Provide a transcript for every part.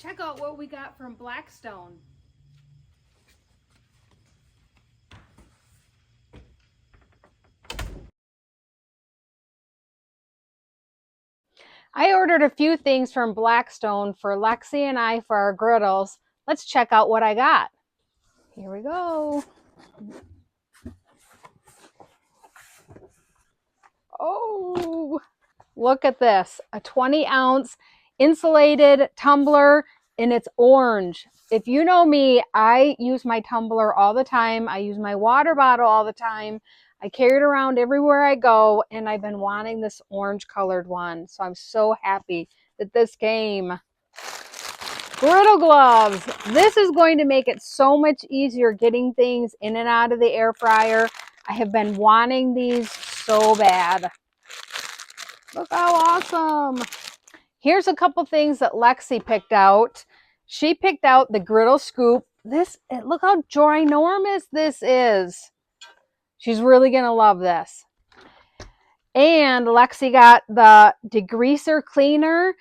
Check out what we got from Blackstone. I ordered a few things from Blackstone for Lexie and I for our griddles. Let's check out what I got. Here we go. Oh, look at this. A 20-ounce insulated tumbler, and it's orange. If you know me, I use my tumbler all the time. I use my water bottle all the time. I carry it around everywhere I go, and I've been wanting this orange colored one. So I'm so happy that this came. Griddle Gloves. This is going to make it so much easier getting things in and out of the air fryer. I have been wanting these so bad. Look how awesome. Here's a couple things that Lexie picked out. She picked out the griddle scoop. Look how ginormous this is. She's really going to love this. And Lexie got the Degreaser Cleaner.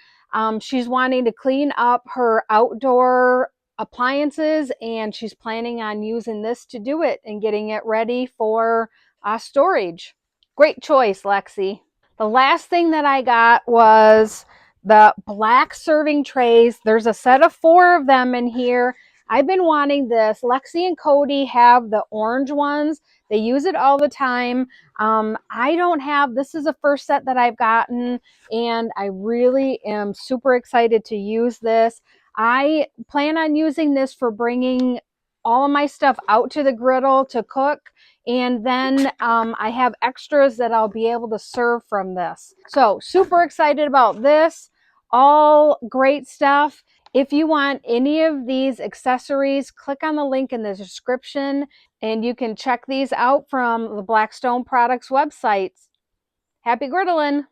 She's wanting to clean up her outdoor appliances, and she's planning on using this to do it and getting it ready for storage. Great choice, Lexie. The last thing that I got was the black serving trays. There's a set of 4 of them in here. I've been wanting this. Lexie and Cody have the orange ones. They use it all the time. I don't have, this is the first set that I've gotten, and I really am super excited to use this. I plan on using this for bringing all of my stuff out to the griddle to cook. And then I have extras that I'll be able to serve from this. So super excited about this. All great stuff. If you want any of these accessories, click on the link in the description and you can check these out from the Blackstone Products website. Happy griddling!